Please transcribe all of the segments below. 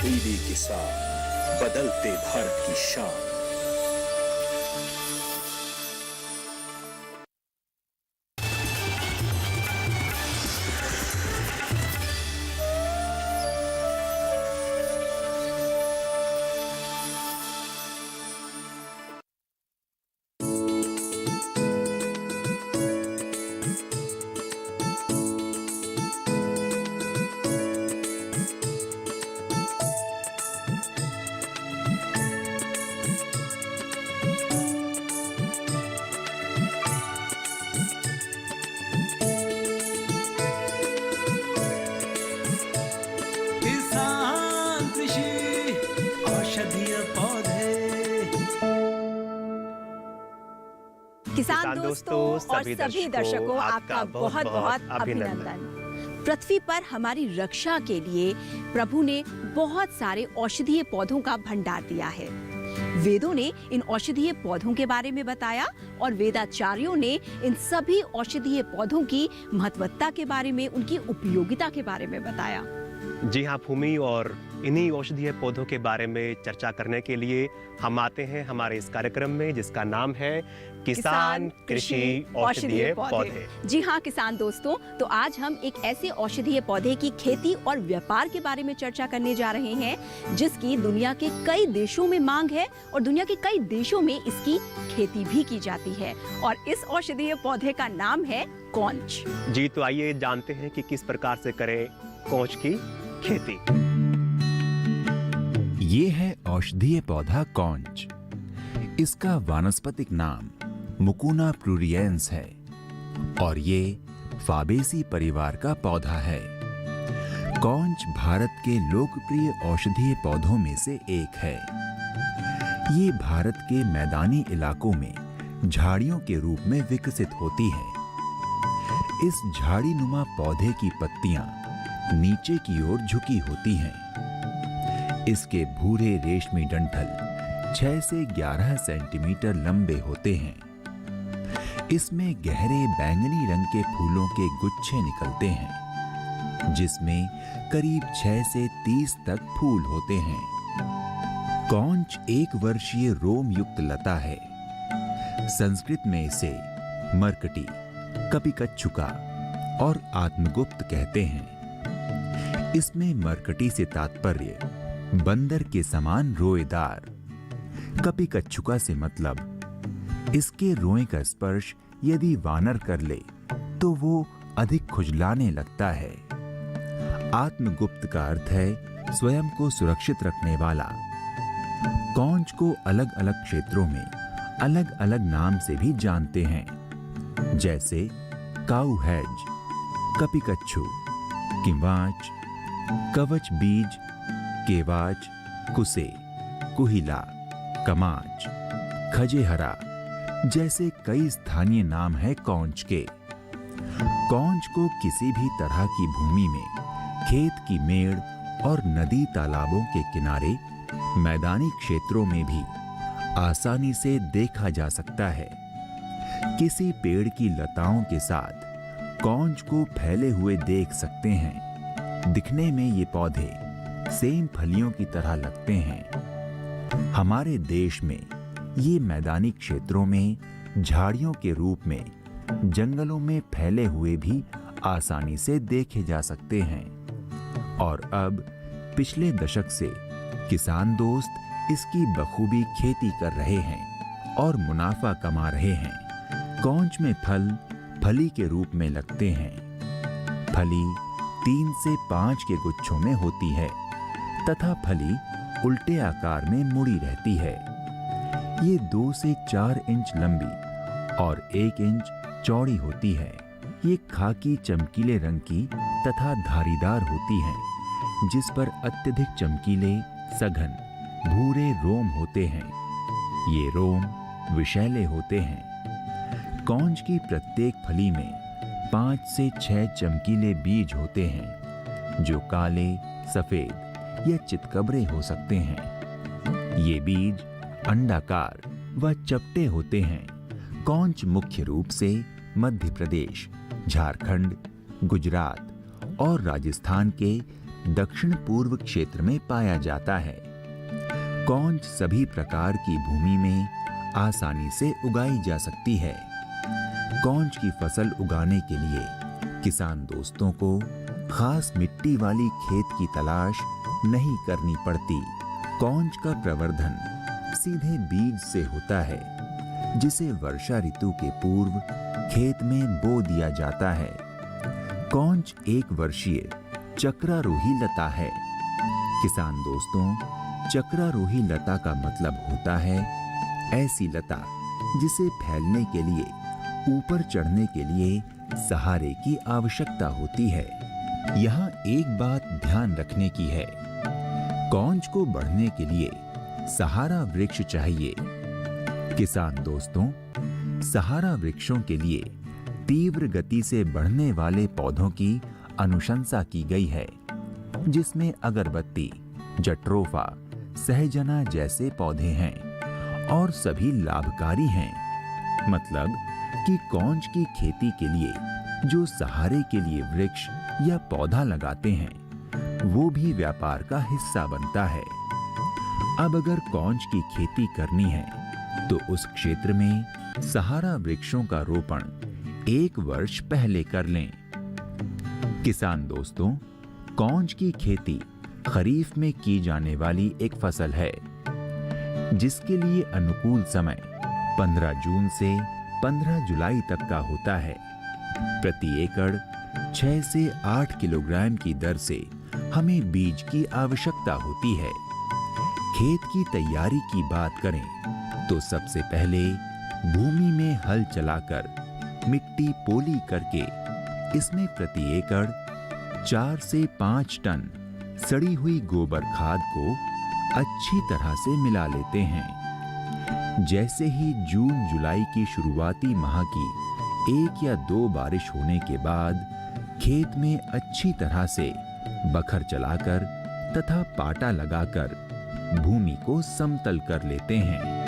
DD किसान, बदलते भारत की शान। किसान दोस्तों और सभी दर्शकों आपका बहुत बहुत अभिनंदन। पृथ्वी पर हमारी रक्षा के लिए प्रभु ने बहुत सारे औषधीय पौधों का भंडार दिया है। वेदों ने इन औषधीय पौधों के बारे में बताया और वेदाचार्यों ने इन सभी औषधीय पौधों की महत्वता के बारे में, उनकी उपयोगिता के बारे में बताया। जी हाँ भूमि, और इन्हीं औषधीय पौधों के बारे में चर्चा करने के लिए हम आते हैं हमारे इस कार्यक्रम में, जिसका नाम है किसान कृषि औषधीय पौधे। जी हाँ किसान दोस्तों, तो आज हम एक ऐसे औषधीय पौधे की खेती और व्यापार के बारे में चर्चा करने जा रहे हैं जिसकी दुनिया के कई देशों में मांग है और दुनिया के कई देशों में इसकी खेती भी की जाती है। और इस औषधीय पौधे का नाम है कॉंच। जी तो आइए जानते हैं कि किस प्रकार से करें कॉंच की खेती। ये है औषधीय पौधा कॉंच। इसका वानस्पतिक नाम मुकुना प्लूरिएंस है और ये फाबेसी परिवार का पौधा है। कॉंच भारत के लोकप्रिय औषधीय पौधों में से एक है। ये भारत के मैदानी इलाकों में झाड़ियों के रूप में विकसित होती है। इस झाड़ी नुमा पौधे की पत्तियां नीचे की ओर झुकी होती हैं। इसके भूरे रेशमी डंठल 6 से 11 सेंटीमीटर लंबे होते हैं। इसमें गहरे बैंगनी रंग के फूलों के गुच्छे निकलते हैं, जिसमें करीब 6 से 30 तक फूल होते हैं। कॉंच 1 वर्षीय रोम युक्त लता है। संस्कृत में इसे मरकटी, कपिकच्छुका और आत्मगुप्त कहते हैं। इसमें मरकटी से तात्पर्य बंदर के समान रोएदार, कपिकच्छुका से मतलब इसके रोएं का स्पर्श यदि वानर कर ले तो वो अधिक खुजलाने लगता है। आत्मगुप्त का अर्थ है स्वयं को सुरक्षित रखने वाला। कॉंच को अलग अलग क्षेत्रों में अलग अलग नाम से भी जानते हैं, जैसे काऊ हैज, कपिकच्छु, किवाच, कवच बीज, केवाच, कुसे, कुहिला, कमाच, खजेहरा जैसे कई स्थानीय नाम है कॉंच के। कॉंच को किसी भी तरह की भूमि में, खेत की मेड़ और नदी तालाबों के किनारे, मैदानी क्षेत्रों में भी आसानी से देखा जा सकता है। किसी पेड़ की लताओं के साथ कॉंच को फैले हुए देख सकते हैं। दिखने में ये पौधे सेम फलियों की तरह लगते हैं। हमारे देश में ये मैदानी क्षेत्रों में झाड़ियों के रूप में जंगलों में फैले हुए भी आसानी से देखे जा सकते हैं। और अब पिछले दशक से किसान दोस्त इसकी बखूबी खेती कर रहे हैं और मुनाफा कमा रहे हैं। कॉंच में फल फली के रूप में लगते हैं। फली 3 से 5 के गुच्छों में होती है तथा फली उल्टे आकार में मुड़ी रहती है। ये 2 से 4 इंच लंबी और 1 इंच चौड़ी होती है। ये खाकी चमकीले रंग की तथा धारीदार होती है, जिस पर अत्यधिक चमकीले सघन भूरे रोम होते हैं। ये रोम विषैले होते हैं। कॉंच की प्रत्येक फली में 5 से 6 चमकीले बीज होते हैं, जो काले, सफेद या चितकबरे हो सकते हैं। ये बीज अंडाकार व चपटे होते हैं। कॉंच मुख्य रूप से मध्य प्रदेश, झारखंड, गुजरात और राजस्थान के दक्षिण पूर्व क्षेत्र में पाया जाता है। कौंच सभी प्रकार की भूमि में आसानी से उगाई जा सकती है। कौंच की फसल उगाने के लिए किसान दोस्तों को खास मिट्टी वाली खेत की तलाश नहीं करनी पड़ती। कौंच का प्रवर्धन सीधे बीज से होता है, जिसे वर्षा ऋतु के पूर्व खेत में बो दिया जाता है। कौंच एक वर्षीय चक्रारोही लता है। किसान दोस्तों, चक्रारोही लता का मतलब होता है ऐसी लता जिसे फैलने के लिए, ऊपर चढ़ने के लिए सहारे की आवश्यकता होती है। यहाँ एक बात ध्यान रखने की है, कौंच को बढ़ने के लिए सहारा वृक्ष चाहिए। किसान दोस्तों, सहारा वृक्षों के लिए तीव्र गति से बढ़ने वाले पौधों की अनुशंसा की गई है, जिसमें अगरबत्ती, जट्रोफा, सहजना जैसे पौधे हैं और सभी लाभकारी हैं। मतलब कि कौंच की खेती के लिए जो सहारे के लिए वृक्ष या पौधा लगाते हैं, वो भी व्यापार का हिस्सा बनता है। अब अगर कौंच की खेती करनी है तो उस क्षेत्र में सहारा वृक्षों का रोपण 1 वर्ष पहले कर लें। किसान दोस्तों, कौंच की खेती खरीफ में की जाने वाली एक फसल है, जिसके लिए अनुकूल समय 15 जून से 15 जुलाई तक का होता है। प्रति एकड़ 6 से 8 किलोग्राम की दर से हमें बीज की आवश्यकता होती है। खेत की तैयारी की बात करें तो सबसे पहले भूमि में हल चलाकर मिट्टी पोली करके इसमें प्रति एकड़ 4 से 5 टन सड़ी हुई गोबर खाद को अच्छी तरह से मिला लेते हैं। जैसे ही जून जुलाई की शुरुआती माह की 1 या 2 बारिश होने के बाद खेत में अच्छी तरह से बखर चलाकर तथा पाटा लगाकर भूमि को समतल कर लेते हैं।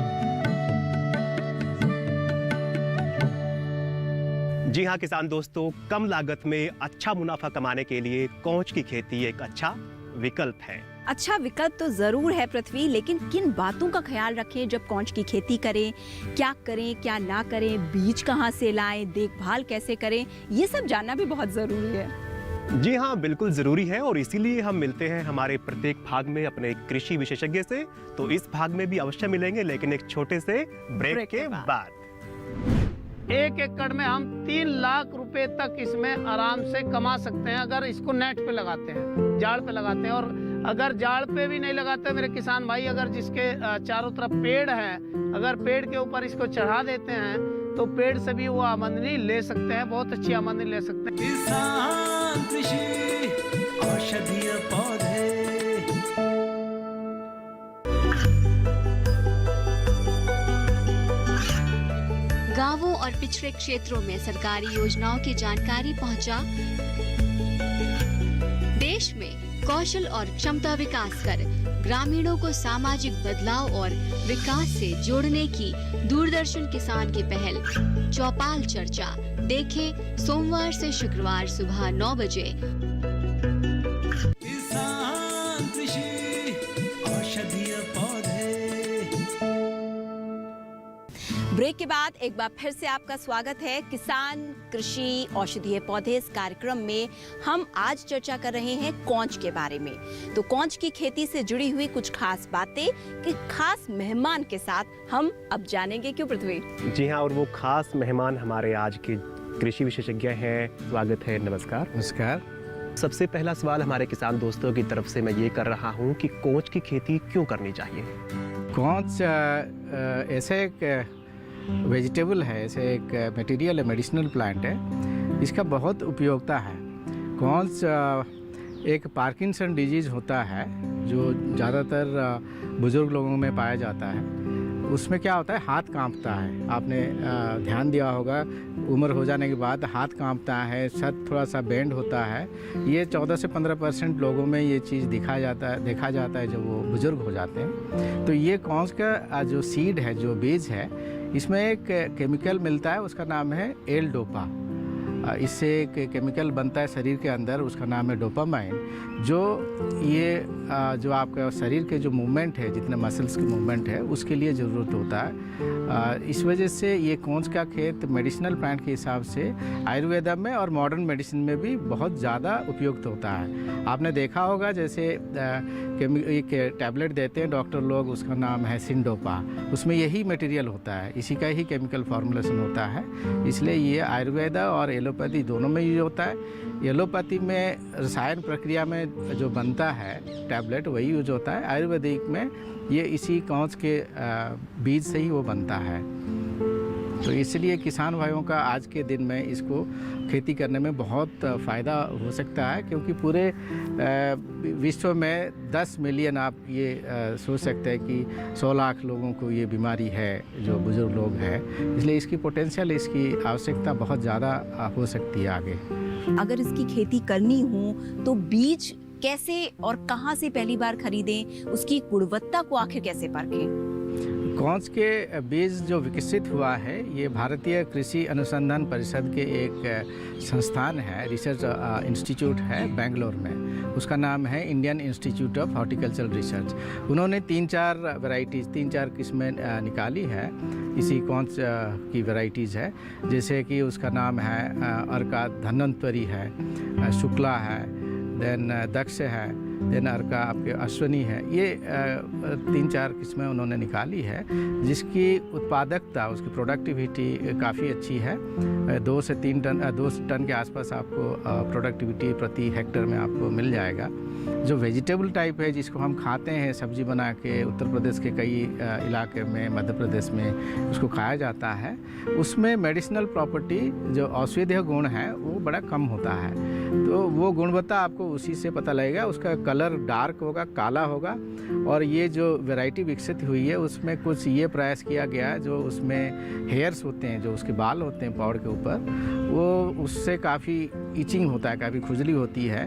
जी हाँ किसान दोस्तों, कम लागत में अच्छा मुनाफा कमाने के लिए कौंच की खेती एक अच्छा विकल्प है। अच्छा विकल्प तो जरूर है पृथ्वी, लेकिन किन बातों का ख्याल रखें जब कौंच की खेती करें? क्या करें, क्या ना करें, बीज कहाँ से लाएं, देखभाल कैसे करें, ये सब जानना भी बहुत जरूरी है। जी हाँ, बिल्कुल जरूरी है और इसीलिए हम मिलते हैं हमारे प्रत्येक भाग में अपने कृषि विशेषज्ञ से। तो इस भाग में भी अवश्य मिलेंगे, लेकिन एक छोटे से ब्रेक के बाद। 1 एकड़ में हम 3 लाख रुपए तक इसमें आराम से कमा सकते हैं, अगर इसको नेट पे लगाते हैं, जाड़ पे लगाते हैं। और अगर जाड़ पे भी नहीं लगाते मेरे किसान भाई, अगर जिसके चारों तरफ पेड़ है, अगर पेड़ के ऊपर इसको चढ़ा देते हैं तो पेड़ से भी वो आमदनी ले सकते हैं, बहुत अच्छी आमदनी ले सकते हैं। किसान कृषि औषधीय पौधे। गांवों और पिछड़े क्षेत्रों में सरकारी योजनाओं की जानकारी पहुंचा। देश में कौशल और क्षमता विकास कर ग्रामीणों को सामाजिक बदलाव और विकास से जोड़ने की दूरदर्शन किसान की पहल चौपाल चर्चा देखें सोमवार से शुक्रवार सुबह 9 बजे। किसान कृषि औषधीय पौधे। ब्रेक के बाद एक बार फिर से आपका स्वागत है किसान कृषि औषधीय पौधे। इस कार्यक्रम में हम आज चर्चा कर रहे हैं कौंच के बारे में। तो कौंच की खेती से जुड़ी हुई कुछ खास बातें कि खास मेहमान के साथ हम अब जानेंगे, क्यों पृथ्वी? जी हाँ, और वो खास मेहमान हमारे आज के कृषि विशेषज्ञ हैं। स्वागत है, नमस्कार। नमस्कार। सबसे पहला सवाल हमारे किसान दोस्तों की तरफ से मैं ये कर रहा हूँ कि कौंच की खेती क्यों करनी चाहिए? कौंच ऐसे एक वेजिटेबल है, ऐसे एक मटेरियल है, मेडिसिनल प्लांट है, इसका बहुत उपयोगिता है। कौंच एक पार्किंसन डिजीज़ होता है जो ज़्यादातर बुज़ुर्ग लोगों में पाया जाता है। उसमें क्या होता है, हाथ कांपता है। आपने ध्यान दिया होगा, उम्र हो जाने के बाद हाथ कांपता है, सर थोड़ा सा बेंड होता है। ये 14 से 15% लोगों में ये चीज़ देखा जाता है जब वो बुज़ुर्ग हो जाते हैं। तो ये कौंच का जो सीड है, जो बीज है, इसमें एक केमिकल मिलता है, उसका नाम है एल डोपा। इससे एक केमिकल बनता है शरीर के अंदर, उसका नाम है डोपामाइन, जो ये जो आपका शरीर के जो मूवमेंट है, जितने मसल्स की मूवमेंट है, उसके लिए ज़रूरत होता है। इस वजह से ये कोंच का खेत मेडिसिनल प्लांट के हिसाब से आयुर्वेदा में और मॉडर्न मेडिसिन में भी बहुत ज़्यादा उपयुक्त होता है। आपने देखा होगा जैसे एक टैबलेट देते हैं डॉक्टर लोग, उसका नाम है सिंडोपा, उसमें यही मटेरियल होता है, इसी का ही केमिकल फॉर्मुलेशन होता है। इसलिए ये आयुर्वेदा और एलोपैथी दोनों में यूज होता है। एलोपैथी में रसायन प्रक्रिया में जो बनता है टैबलेट वही यूज होता है, आयुर्वेदिक में ये इसी कौच के बीज से ही वो बनता है। तो इसलिए किसान भाइयों का आज के दिन में इसको खेती करने में बहुत फ़ायदा हो सकता है, क्योंकि पूरे विश्व में 10 मिलियन आप ये सोच सकते हैं कि 100 लाख लोगों को ये बीमारी है, जो बुज़ुर्ग लोग हैं। इसलिए इसकी पोटेंशियल, इसकी आवश्यकता बहुत ज़्यादा हो सकती है आगे। अगर इसकी खेती करनी हो तो बीज कैसे और कहाँ से पहली बार खरीदें, उसकी गुणवत्ता को आखिर कैसे परखें? कौच के बीज जो विकसित हुआ है, ये भारतीय कृषि अनुसंधान परिषद के एक संस्थान है, रिसर्च इंस्टीट्यूट है बेंगलोर में। उसका नाम है Indian institute of horticultural research. उन्होंने 3-4 वैरायटीज़, 3-4 किस्में निकाली है, इसी कौच की वैरायटीज़ है। जैसे कि उसका नाम है अर्का धन्वंतरी है, शुक्ला है, देन दक्ष है, देन अर्का आपके अश्वनी है। ये 3-4 किस्में उन्होंने निकाली है, जिसकी उत्पादकता, उसकी प्रोडक्टिविटी काफ़ी अच्छी है। 2 से 3 टन 2 टन के आसपास आपको प्रोडक्टिविटी प्रति हेक्टर में आपको मिल जाएगा। जो वेजिटेबल टाइप है, जिसको हम खाते हैं सब्जी बना के, उत्तर प्रदेश के कई इलाके में, मध्य प्रदेश में उसको खाया जाता है, उसमें मेडिसिनल प्रॉपर्टी जो औषधीय गुण है वो बड़ा कम होता है। तो वो गुणवत्ता आपको उसी से पता लगेगा। उसका कलर डार्क होगा, काला होगा। और ये जो वैरायटी विकसित हुई है उसमें कुछ ये प्रयास किया गया है, जो उसमें हेयर्स होते हैं, जो उसके बाल होते हैं पौड़ के ऊपर, वो उससे काफ़ी इचिंग होता है, काफ़ी खुजली होती है,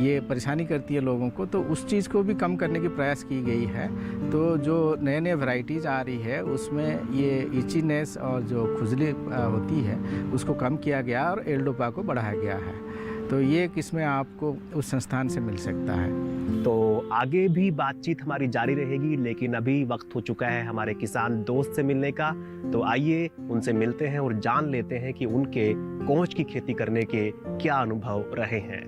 ये परेशानी करती है लोगों को। तो उस चीज़ को भी कम करने की प्रयास की गई है। तो जो नए नए वैरायटीज़ आ रही है उसमें ये इचीनेस और जो खुजली होती है उसको कम किया गया और एल्डोपा को बढ़ाया गया है। तो ये किस्में आपको उस संस्थान से मिल सकता है। तो आगे भी बातचीत हमारी जारी रहेगी, लेकिन अभी वक्त हो चुका है हमारे किसान दोस्त से मिलने का। तो आइए उनसे मिलते हैं और जान लेते हैं कि उनके कौच की खेती करने के क्या अनुभव रहे हैं।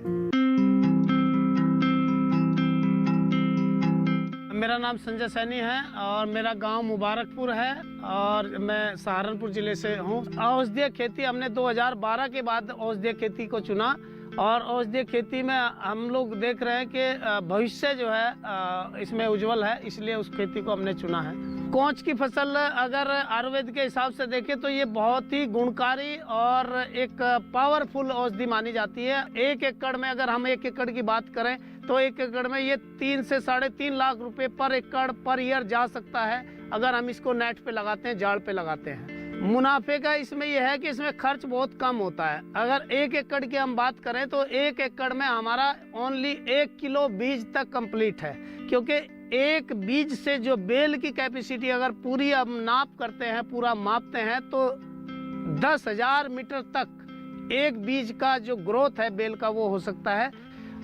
मेरा नाम संजय सैनी है और मेरा गांव मुबारकपुर है और मैं सहारनपुर ज़िले से हूँ। औषधीय खेती हमने 2012 के बाद औषधीय खेती को चुना और औषधीय खेती में हम लोग देख रहे हैं कि भविष्य जो है इसमें उज्जवल है, इसलिए उस खेती को हमने चुना है। कौच की फसल अगर आयुर्वेद के हिसाब से देखें तो ये बहुत ही गुणकारी और एक पावरफुल औषधि मानी जाती है। 1 एकड़ में अगर हम 1 एकड़ की बात करें तो 1 एकड़ में ये 3 से 3.5 लाख रुपए पर एकड़ पर ईयर जा सकता है, अगर हम इसको नेट पे लगाते हैं, जाड़ पे लगाते हैं। मुनाफे का इसमें यह है कि इसमें खर्च बहुत कम होता है। अगर 1 एकड़ की हम बात करें तो 1 एकड़ में हमारा ओनली 1 किलो बीज तक कंप्लीट है, क्योंकि एक बीज से जो बेल की कैपेसिटी अगर पूरी हम नाप करते हैं, पूरा मापते हैं, तो 10,000 मीटर तक एक बीज का जो ग्रोथ है बेल का वो हो सकता है।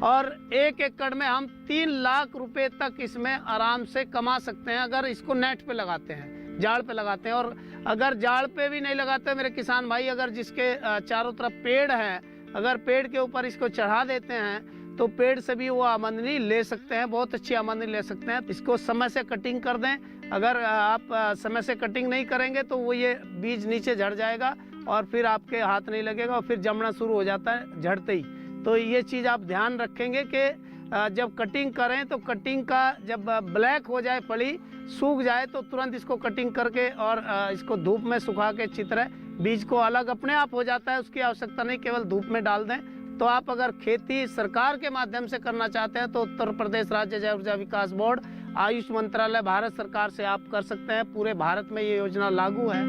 और 1 एकड़ में हम 3 लाख रुपए तक इसमें आराम से कमा सकते हैं, अगर इसको नेट पे लगाते हैं, जाड़ पे लगाते हैं। और अगर जाड़ पे भी नहीं लगाते मेरे किसान भाई, अगर जिसके चारों तरफ पेड़ हैं, अगर पेड़ के ऊपर इसको चढ़ा देते हैं तो पेड़ से भी वो आमदनी ले सकते हैं, बहुत अच्छी आमदनी ले सकते हैं। इसको समय से कटिंग कर दें। अगर आप समय से कटिंग नहीं करेंगे तो वो ये बीज नीचे झड़ जाएगा और फिर आपके हाथ नहीं लगेगा और फिर जमना शुरू हो जाता है झड़ते ही। तो ये चीज़ आप ध्यान रखेंगे कि जब कटिंग करें तो कटिंग का जब ब्लैक हो जाए, फली सूख जाए, तो तुरंत इसको कटिंग करके और इसको धूप में सुखा के अच्छी तरह, बीज को अलग अपने आप हो जाता है, उसकी आवश्यकता नहीं, केवल धूप में डाल दें। तो आप अगर खेती सरकार के माध्यम से करना चाहते हैं तो उत्तर प्रदेश राज्य जैव ऊर्जा विकास बोर्ड, आयुष मंत्रालय, भारत सरकार से आप कर सकते हैं। पूरे भारत में ये योजना लागू है।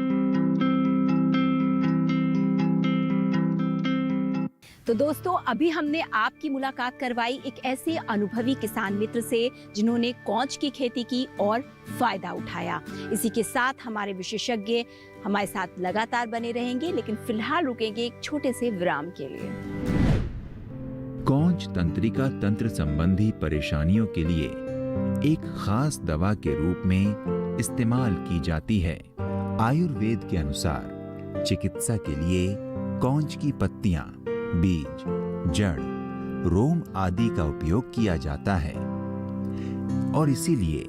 तो दोस्तों, अभी हमने आपकी मुलाकात करवाई एक ऐसे अनुभवी किसान मित्र से जिन्होंने कौच की खेती की और फायदा उठाया। इसी के साथ हमारे विशेषज्ञ हमारे साथ लगातार बने रहेंगे, लेकिन फिलहाल रुकेंगे एक छोटे से विराम के लिए। कौच तंत्रिका तंत्र संबंधी परेशानियों के लिए एक खास दवा के रूप में इस्तेमाल की जाती है। आयुर्वेद के अनुसार चिकित्सा के लिए कौच की पत्तियां, बीज, जड़, रोम आदि का उपयोग किया जाता है और इसीलिए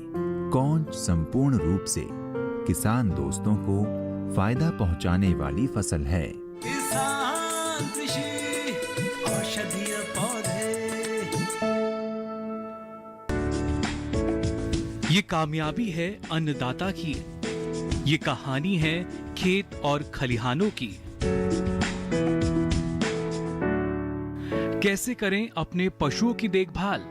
कौच संपूर्ण रूप से किसान दोस्तों को फायदा पहुंचाने वाली फसल है। किसान कृषि औषधीय पौधे। ये कामयाबी है अन्नदाता की, ये कहानी है खेत और खलिहानों की। कैसे करें अपने पशुओं की देखभाल,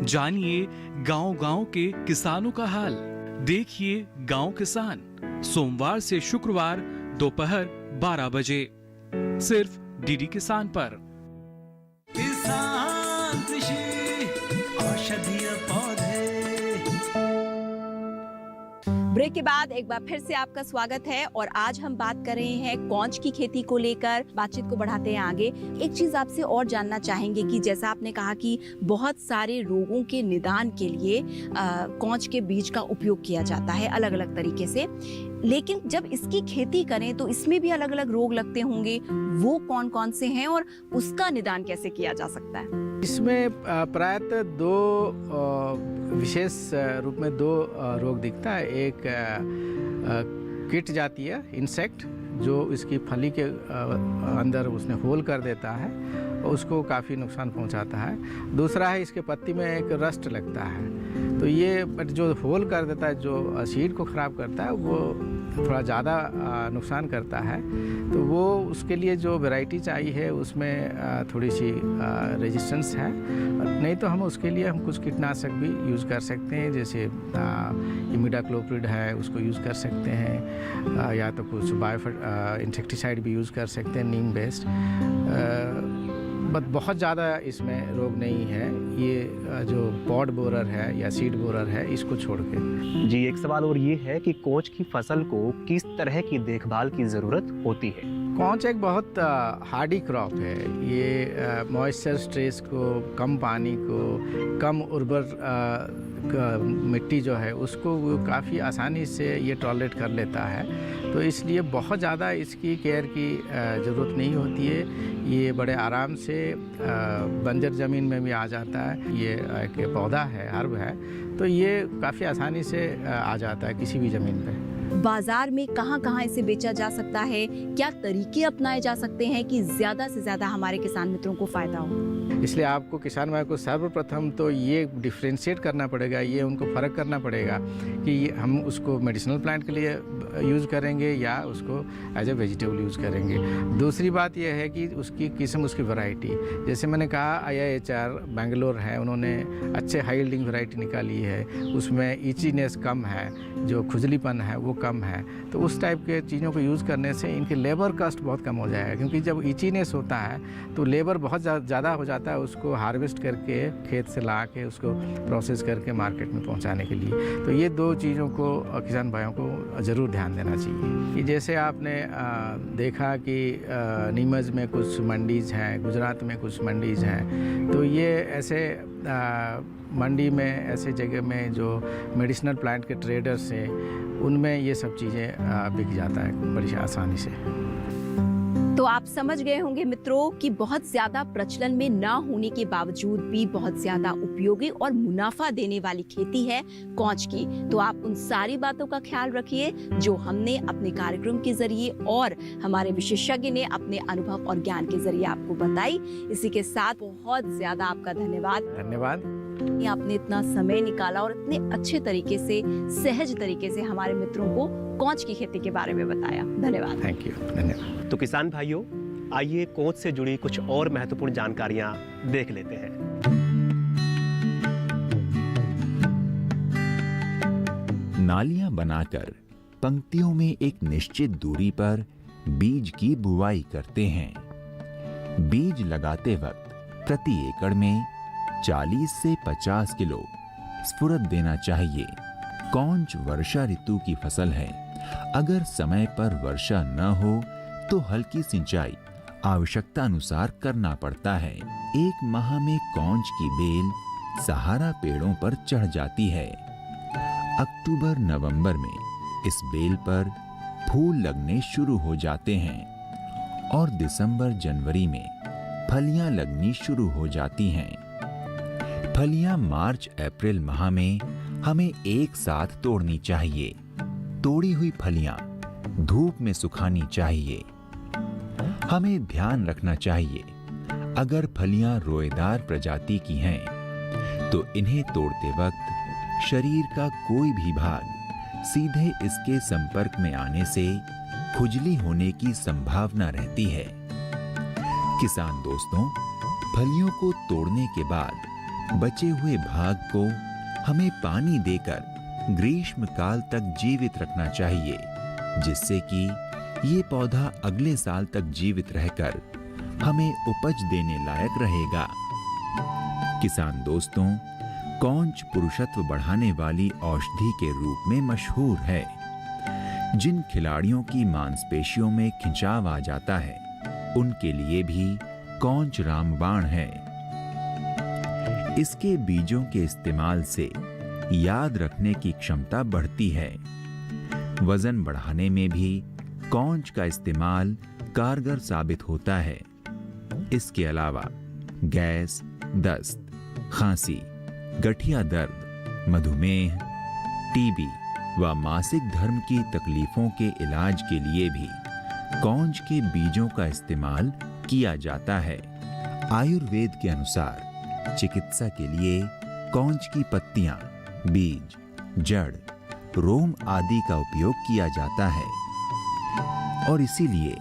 जानिए गांव-गांव के किसानों का हाल। देखिए गांव किसान, सोमवार से शुक्रवार दोपहर 12 बजे, सिर्फ डीडी किसान पर। किसान कृषि औषधीय पौधे। ब्रेक के बाद एक बार फिर से आपका स्वागत है और आज हम बात कर रहे हैं कौच की खेती को लेकर। बातचीत को बढ़ाते हैं आगे। एक चीज आपसे और जानना चाहेंगे कि जैसा आपने कहा कि बहुत सारे रोगों के निदान के लिए कौच के बीज का उपयोग किया जाता है अलग अलग तरीके से, लेकिन जब इसकी खेती करें तो इसमें भी अलग अलग रोग लगते होंगे। वो कौन कौन से हैं और उसका निदान कैसे किया जा सकता है? इसमें प्रायतः दो विशेष रूप में दो रोग दिखता है। एक कीट जाती है, इंसेक्ट, जो इसकी फली के अंदर उसने होल कर देता है और उसको काफ़ी नुकसान पहुंचाता है। दूसरा है इसके पत्ती में एक रस्ट लगता है, तो ये जो होल कर देता है, जो सीड को ख़राब करता है, वो थोड़ा ज़्यादा नुकसान करता है। तो वो उसके लिए जो वैरायटी चाहिए है उसमें थोड़ी सी रेजिस्टेंस है। नहीं तो हम उसके लिए कुछ कीटनाशक भी यूज़ कर सकते हैं, जैसे इमिडाक्लोप्रिड है, उसको यूज़ कर सकते हैं, या तो कुछ इंसेक्टिसाइड भी यूज़ कर सकते हैं नीम बेस्ड। बट बहुत ज़्यादा इसमें रोग नहीं है। ये जो पॉड बोरर है या सीड बोरर है, इसको छोड़ के। जी, एक सवाल और ये है कि कौच की फसल को किस तरह की देखभाल की ज़रूरत होती है? कौच एक बहुत हार्डी क्रॉप है। ये मॉइस्चर स्ट्रेस को, कम पानी को, कम उर्वर मिट्टी जो है उसको काफ़ी आसानी से ये टॉलरेट कर लेता है। तो इसलिए बहुत ज़्यादा इसकी केयर की ज़रूरत नहीं होती है। ये बड़े आराम से बंजर ज़मीन में भी आ जाता है। ये एक पौधा है, हर्ब है, तो ये काफ़ी आसानी से आ जाता है किसी भी ज़मीन पे। बाजार में कहां-कहां इसे बेचा जा सकता है? क्या तरीके अपनाए जा सकते हैं कि ज्यादा से ज्यादा हमारे किसान मित्रों को फायदा हो? इसलिए आपको किसान भाई को सर्वप्रथम तो ये डिफ्रेंशिएट करना पड़ेगा, ये उनको फ़र्क करना पड़ेगा कि हम उसको मेडिसिनल प्लांट के लिए यूज़ करेंगे या उसको एज ए वेजिटेबल यूज़ करेंगे। दूसरी बात यह है कि उसकी किस्म, उसकी वैरायटी, जैसे मैंने कहा IIHR बेंगलोर है, उन्होंने अच्छे हाई यील्डिंग वैरायटी निकाली है, उसमें ईचीनेस कम है, जो खुजलीपन है वो कम है। तो उस टाइप के चीज़ों को यूज़ करने से इनके लेबर कॉस्ट बहुत कम हो जाएगा, क्योंकि जब ईचीनेस होता है तो लेबर बहुत ज़्यादा हो जाता है उसको हार्वेस्ट करके खेत से ला के उसको प्रोसेस करके मार्केट में पहुंचाने के लिए। तो ये दो चीज़ों को किसान भाइयों को ज़रूर ध्यान देना चाहिए। कि जैसे आपने देखा कि नीमच में कुछ मंडीज़ हैं, गुजरात में कुछ मंडीज़ हैं, तो ये ऐसे मंडी में, ऐसे जगह में जो मेडिसिनल प्लांट के ट्रेडर्स हैं, उनमें ये सब चीज़ें बिक जाता है बड़ी आसानी से। तो आप समझ गए होंगे मित्रों कि बहुत ज्यादा प्रचलन में ना होने के बावजूद भी बहुत ज्यादा उपयोगी और मुनाफा देने वाली खेती है कौच की। तो आप उन सारी बातों का ख्याल रखिए जो हमने अपने कार्यक्रम के जरिए और हमारे विशेषज्ञ ने अपने अनुभव और ज्ञान के जरिए आपको बताई। इसी के साथ बहुत ज्यादा आपका धन्यवाद। आपने इतना समय निकाला और इतने अच्छे तरीके से, सहज तरीके से हमारे मित्रों को कौच की खेती के बारे में बताया। धन्यवाद। Thank you. धन्यवाद। तो किसान भाइयों, आइए कौच से जुड़ी कुछ और महत्वपूर्ण जानकारियां देख लेते हैं। नालियां बनाकर पंक्तियों में एक निश्चित दूरी पर बीज की बुवाई करते हैं। बीज लगाते वक्त प्रति एकड़ में 40 से 50 किलो स्फुरद देना चाहिए। कौंच वर्षा ऋतु की फसल है। अगर समय पर वर्षा न हो तो हल्की सिंचाई आवश्यकता अनुसार करना पड़ता है। 1 माह में कौंच की बेल सहारा पेड़ों पर चढ़ जाती है। अक्टूबर नवंबर में इस बेल पर फूल लगने शुरू हो जाते हैं और दिसंबर जनवरी में फलियां लगनी शुरू हो जाती हैं। फलियां मार्च अप्रैल माह में हमें एक साथ तोड़नी चाहिए। तोड़ी हुई फलियां धूप में सुखानी चाहिए। हमें ध्यान रखना चाहिए, अगर फलियां रोएदार प्रजाति की हैं तो इन्हें तोड़ते वक्त शरीर का कोई भी भाग सीधे इसके संपर्क में आने से खुजली होने की संभावना रहती है। किसान दोस्तों, फलियों को तोड़ने के बाद बचे हुए भाग को हमें पानी देकर ग्रीष्म काल तक जीवित रखना चाहिए, जिससे कि ये पौधा अगले साल तक जीवित रहकर हमें उपज देने लायक रहेगा। किसान दोस्तों, कौंच पुरुषत्व बढ़ाने वाली औषधि के रूप में मशहूर है। जिन खिलाड़ियों की मांसपेशियों में खिंचाव आ जाता है, उनके लिए भी कौंच रामबाण है। इसके बीजों के इस्तेमाल से याद रखने की क्षमता बढ़ती है। वजन बढ़ाने में भी कौंच का इस्तेमाल कारगर साबित होता है। इसके अलावा गैस, दस्त, खांसी, गठिया दर्द, मधुमेह, टीबी व मासिक धर्म की तकलीफों के इलाज के लिए भी कौंच के बीजों का इस्तेमाल किया जाता है। आयुर्वेद के अनुसार चिकित्सा के लिए कौंच की पत्तियां, बीज, जड़, रोम आदि का उपयोग किया जाता है और इसीलिए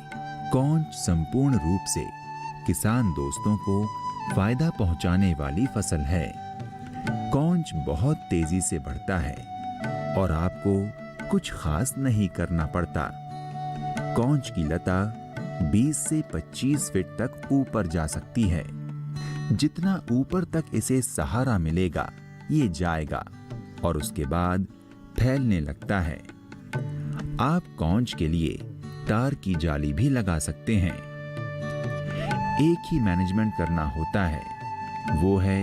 कौंच संपूर्ण रूप से किसान दोस्तों को फायदा पहुंचाने वाली फसल है। कौंच बहुत तेजी से बढ़ता है और आपको कुछ खास नहीं करना पड़ता। कौंच की लता 20 से 25 फीट तक ऊपर जा सकती है। जितना ऊपर तक इसे सहारा मिलेगा, ये जाएगा और उसके बाद फैलने लगता है। आप कौंच के लिए तार की जाली भी लगा सकते हैं। एक ही मैनेजमेंट करना होता है, वो है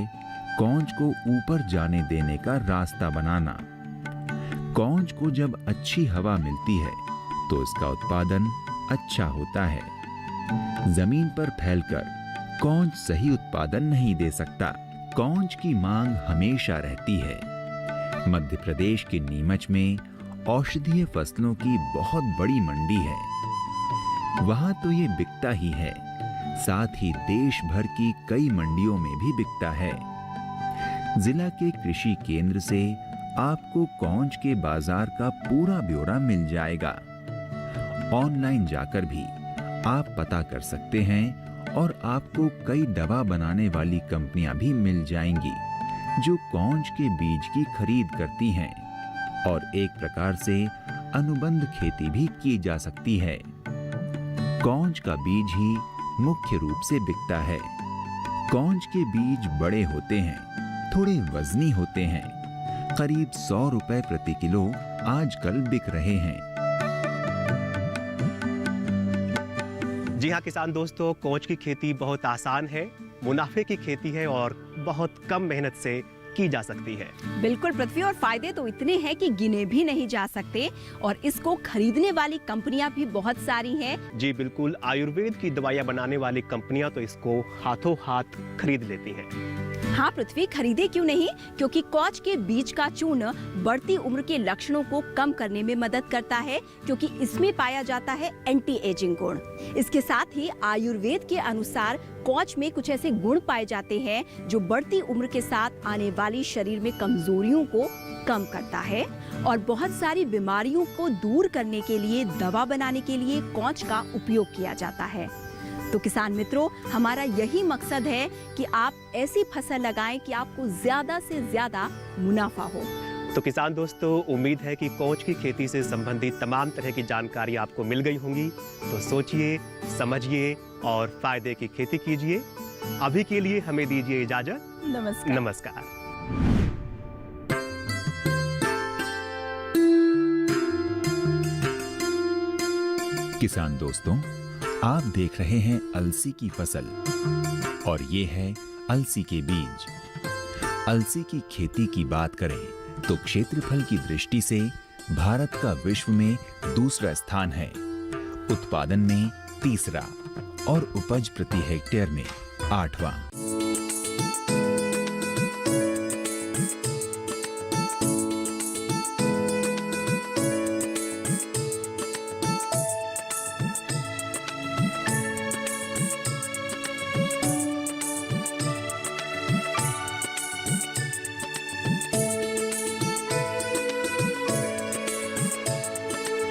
कौंच को ऊपर जाने देने का रास्ता बनाना। कौंच को जब अच्छी हवा मिलती है तो इसका उत्पादन अच्छा होता है। जमीन पर फैलकर कौंच सही उत्पादन नहीं दे सकता। कौंच की मांग हमेशा रहती है। मध्य प्रदेश के नीमच में औषधीय फसलों की बहुत बड़ी मंडी है। वहां तो ये बिकता ही है, साथ ही देश भर की कई मंडियों में भी बिकता है। जिला के कृषि केंद्र से आपको कौंच के बाजार का पूरा ब्यौरा मिल जाएगा। ऑनलाइन जाकर भी आप पता कर सकते हैं और आपको कई दवा बनाने वाली कंपनियां भी मिल जाएंगी जो कौंच के बीज की खरीद करती हैं और एक प्रकार से अनुबंध खेती भी की जा सकती है। कौंच का बीज ही मुख्य रूप से बिकता है। कौंच के बीज बड़े होते हैं, थोड़े वजनी होते हैं। करीब 100 रुपए प्रति किलो आजकल बिक रहे हैं। जी हाँ किसान दोस्तों, कौंच की खेती बहुत आसान है, मुनाफे की खेती है और बहुत कम मेहनत से की जा सकती है। बिल्कुल पृथ्वी, और फायदे तो इतने हैं कि गिने भी नहीं जा सकते और इसको खरीदने वाली कंपनियां भी बहुत सारी हैं। जी बिल्कुल, आयुर्वेद की दवाइयाँ बनाने वाली कंपनियां तो इसको हाथों हाथ खरीद लेती हैं। हाँ पृथ्वी, खरीदे क्यों नहीं, क्योंकि कौच के बीज का चूर्ण बढ़ती उम्र के लक्षणों को कम करने में मदद करता है, क्योंकि इसमें पाया जाता है एंटी एजिंग गुण। इसके साथ ही आयुर्वेद के अनुसार कौच में कुछ ऐसे गुण पाए जाते हैं जो बढ़ती उम्र के साथ आने वाली शरीर में कमजोरियों को कम करता है और बहुत सारी बीमारियों को दूर करने के लिए, दवा बनाने के लिए कौच का उपयोग किया जाता है। तो किसान मित्रों, हमारा यही मकसद है कि आप ऐसी फसल लगाएं कि आपको ज्यादा से ज्यादा मुनाफा हो। तो किसान दोस्तों, उम्मीद है कि कोंच की खेती से संबंधित तमाम तरह की जानकारी आपको मिल गई होंगी। तो सोचिए, समझिए और फायदे की खेती कीजिए। अभी के लिए हमें दीजिए इजाजत। नमस्कार। नमस्कार। किसान दोस्तों, आप देख रहे हैं अलसी की फसल और ये है अलसी के बीज। अलसी की खेती की बात करें तो क्षेत्रफल की दृष्टि से भारत का विश्व में दूसरा स्थान है, उत्पादन में तीसरा और उपज प्रति हेक्टेयर में 8वां।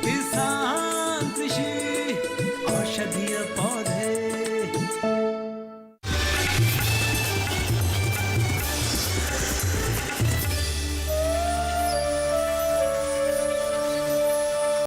किसान कृषि औषधीय